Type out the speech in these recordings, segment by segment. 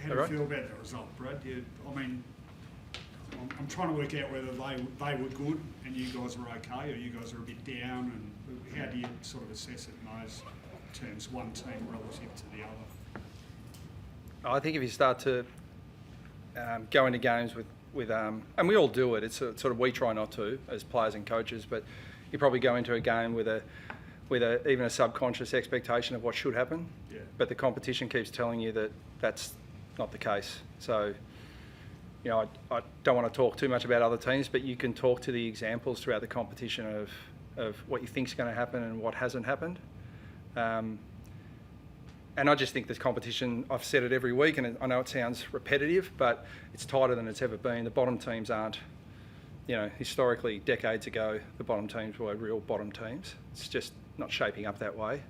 How do you feel about the result, Brad? I'm trying to work out whether they were good and you guys were okay, or you guys are a bit down, and how do you sort of assess it in those terms, one team relative to the other? I think if you start to go into games with and we all do it, it's sort of, we try not to as players and coaches, but you probably go into a game with even a subconscious expectation of what should happen. Yeah. But the competition keeps telling you that that's not the case. So, I don't want to talk too much about other teams, but you can talk to the examples throughout the competition of what you think is going to happen and what hasn't happened. And I just think this competition, I've said it every week, and I know it sounds repetitive, but it's tighter than it's ever been. The bottom teams aren't, historically, decades ago, the bottom teams were real bottom teams. It's just not shaping up that way.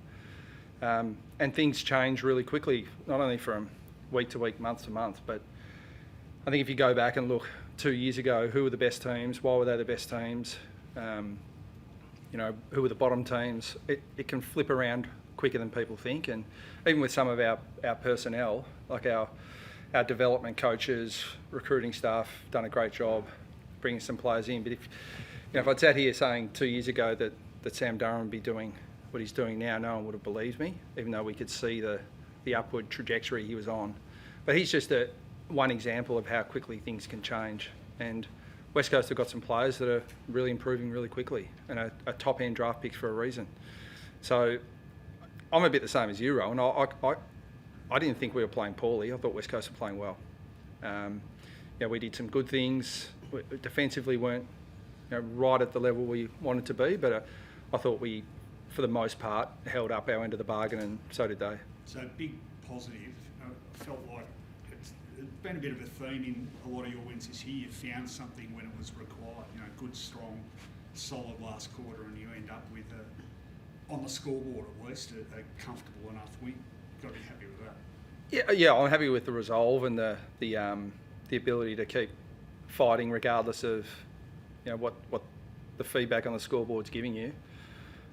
And things change really quickly, not only from week to week, month to month, but I think if you go back and look 2 years ago, who were the best teams? Why were they the best teams? Who were the bottom teams? It can flip around quicker than people think, and even with some of our personnel, like our development coaches, recruiting staff, done a great job bringing some players in. But if I'd sat here saying 2 years ago that Sam Durham would be doing what he's doing now, no one would have believed me, even though we could see the upward trajectory he was on. But he's just one example of how quickly things can change. And West Coast have got some players that are really improving really quickly, and a top-end draft picks for a reason. So I'm a bit the same as you, Rowan. I didn't think we were playing poorly. I thought West Coast were playing well. We did some good things. We defensively weren't right at the level we wanted to be, but I thought we, for the most part, held up our end of the bargain, and so did they. So big positive. I felt like it's been a bit of a theme in a lot of your wins this year. You found something when it was required. Good, strong, solid last quarter, and you end up with on the scoreboard at least, a comfortable enough win. Got to be happy with that. Yeah, I'm happy with the resolve and the ability to keep fighting regardless of what the feedback on the scoreboard's giving you.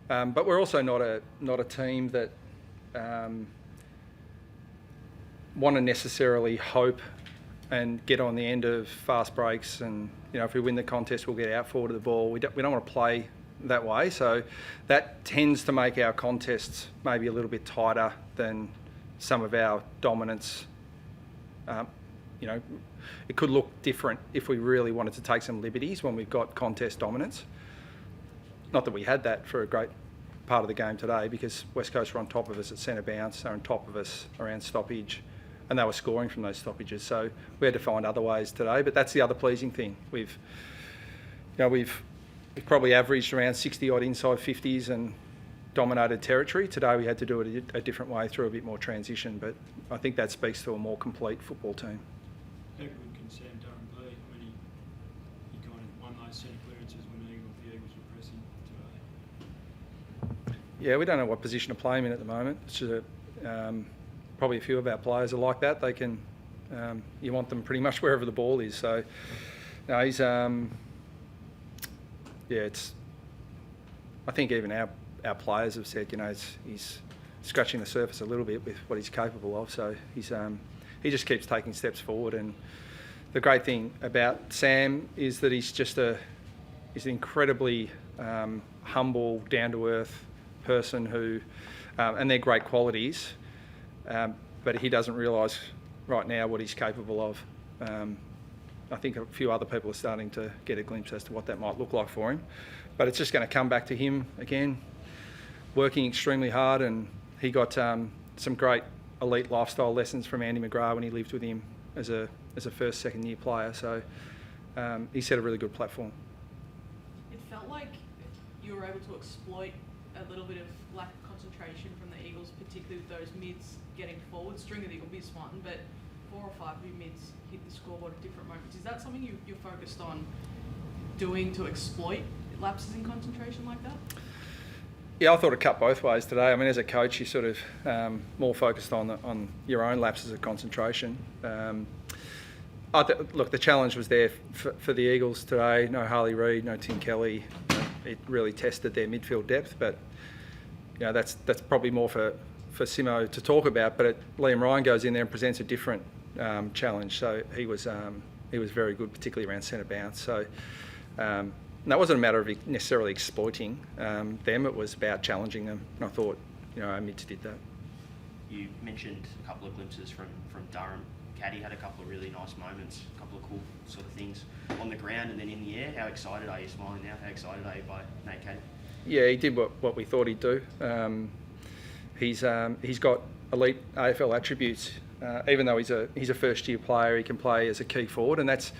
But we're also not a team that want to necessarily hope and get on the end of fast breaks, and if we win the contest we'll get out forward of the ball. We don't want to play that way, so that tends to make our contests maybe a little bit tighter than some of our dominance. It could look different if we really wanted to take some liberties when we've got contest dominance. Not that we had that for a great part of the game today, because West Coast were on top of us at centre bounce, they were on top of us around stoppage, and they were scoring from those stoppages. So we had to find other ways today, but that's the other pleasing thing. We've probably averaged around 60 odd inside 50s and dominated territory. Today we had to do it a different way through a bit more transition, but I think that speaks to a more complete football team. How good can Sam Durham be? He kind of won those centre clearances when the Eagles were pressing today. Yeah, we don't know what position to play him in at the moment. It's just probably a few of our players are like that. They can, you want them pretty much wherever the ball is. So, no, he's, it's. I think even our players have said, he's scratching the surface a little bit with what he's capable of. So he just keeps taking steps forward. And the great thing about Sam is that he's an incredibly humble, down-to-earth person who, and they're great qualities, but he doesn't realise right now what he's capable of. I think a few other people are starting to get a glimpse as to what that might look like for him. But it's just going to come back to him again, working extremely hard, and he got some great elite lifestyle lessons from Andy McGrath when he lived with him as a first, second year player. So he set a really good platform. It felt like you were able to exploit a little bit of lack of concentration from the Eagles, particularly with those mids getting forward. String of the Eagle mids one, but 4 or 5 of your mids hit the scoreboard at different moments. Is that something you're focused on doing to exploit lapses in concentration like that? Yeah, I thought it cut both ways today. As a coach, you're sort of more focused on your own lapses of concentration. Look, the challenge was there for the Eagles today. No Harley Reid, no Tim Kelly. It really tested their midfield depth, but that's probably more for Simo to talk about. But Liam Ryan goes in there and presents a different challenge. So he was very good, particularly around centre bounce. So and that wasn't a matter of necessarily exploiting them. It was about challenging them. And I thought, our mids did that. You mentioned a couple of glimpses from Durham. Caddy had a couple of really nice moments, a couple of cool sort of things on the ground and then in the air. How excited are you? Smiling now? How excited are you by Nate Caddy? Yeah, he did what we thought he'd do. He's got elite AFL attributes. Even though he's a first year player, he can play as a key forward, and that's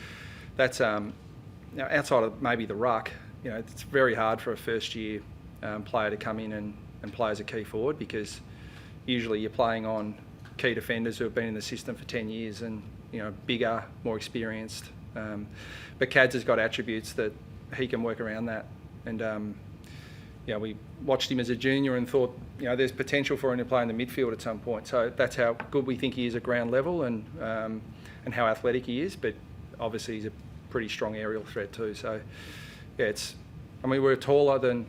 outside of maybe the ruck. It's very hard for a first year player to come in and play as a key forward, because usually you're playing on key defenders who have been in the system for 10 years and bigger, more experienced. But Cads has got attributes that he can work around that, and we watched him as a junior and thought there's potential for him to play in the midfield at some point. So that's how good we think he is at ground level, and how athletic he is. But obviously he's a pretty strong aerial threat too. So yeah, we're taller than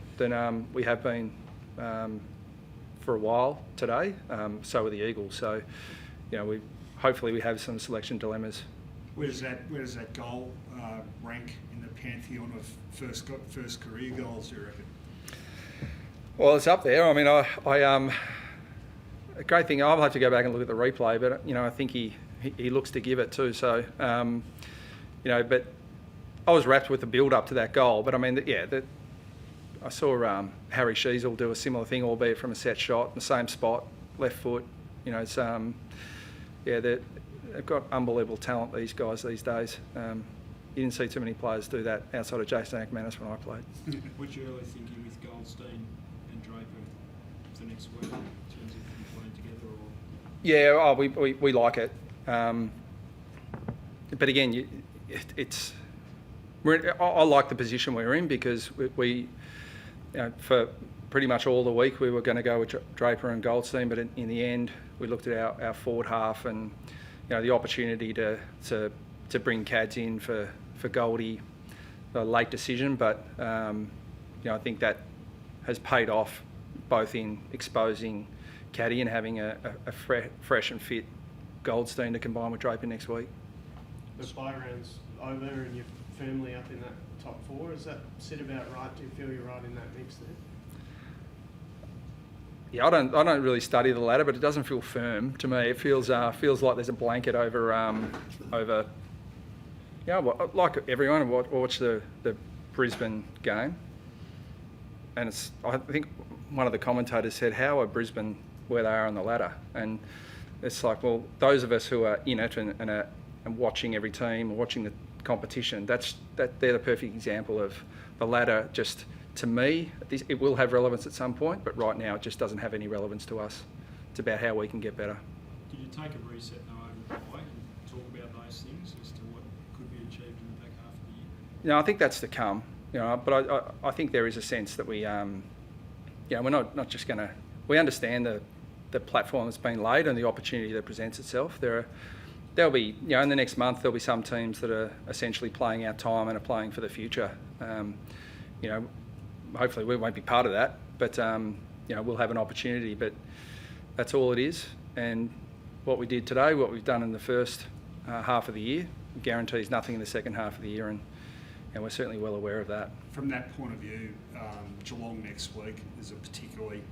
we have been for a while today. So are the Eagles. So hopefully we have some selection dilemmas. Where does that goal rank in the pantheon of first career goals, do you reckon? Well, it's up there. A great thing, I'll have to go back and look at the replay, but I think he looks to give it too. So but I was wrapped with the build up to that goal. But I saw Harry Sheasel do a similar thing, albeit from a set shot in the same spot, left foot. They've got unbelievable talent, these guys these days. You didn't see too many players do that outside of Jason Ackmanis when I played. What's your early thinking with Goldstein and Draper for next week in terms of them playing together? Or? Yeah, we like it. But again, I like the position we're in, because we for pretty much all the week we were going to go with Draper and Goldstein, but in the end we looked at our forward half and the opportunity to bring Cads in for Goldie, a late decision, but I think that has paid off, both in exposing Caddy and having a fresh and fit Goldstein to combine with Draper next week. The bye round's over and you're firmly up in that top four. Does that sit about right? Do you feel you're right in that mix there? Yeah, I don't really study the ladder, but it doesn't feel firm to me. It feels like there's a blanket over like everyone watched the Brisbane game, and I think one of the commentators said, how are Brisbane where they are on the ladder? And it's like, well, those of us who are in it and watching every team, watching the competition, they're the perfect example of the ladder. Just to me, it will have relevance at some point, but right now it just doesn't have any relevance to us. It's about how we can get better. Did you take a reset though over the bye and talk about those things as to what could be achieved in the back half of the year? No, I think that's to come. But I think there is a sense that we, we're not just going to. We understand the platform that's been laid and the opportunity that presents itself. There'll be, in the next month, there'll be some teams that are essentially playing our time and are playing for the future. Hopefully we won't be part of that, but we'll have an opportunity. But that's all it is. And what we did today, what we've done in the first half of the year, guarantees nothing in the second half of the year, and we're certainly well aware of that. From that point of view, Geelong next week is a particularly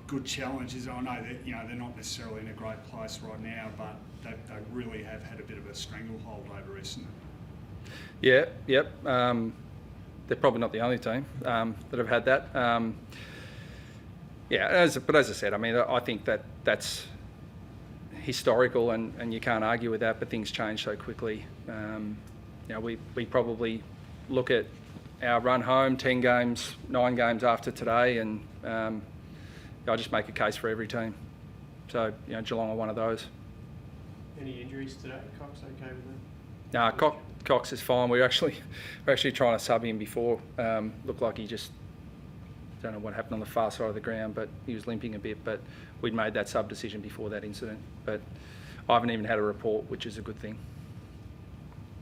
good challenge. I know that they're not necessarily in a great place right now, but they really have had a bit of a stranglehold over Essendon. Yeah, yep. They're probably not the only team that have had that. But as I said, I think that's historical, and you can't argue with that. But things change so quickly. We probably look at our run home 10 games, 9 games after today, and I just make a case for every team. So Geelong are one of those. Any injuries today? Cox okay with that? No, Cox is fine. We're actually trying to sub him before. Looked like he just, don't know what happened on the far side of the ground, but he was limping a bit. But we'd made that sub decision before that incident. But I haven't even had a report, which is a good thing.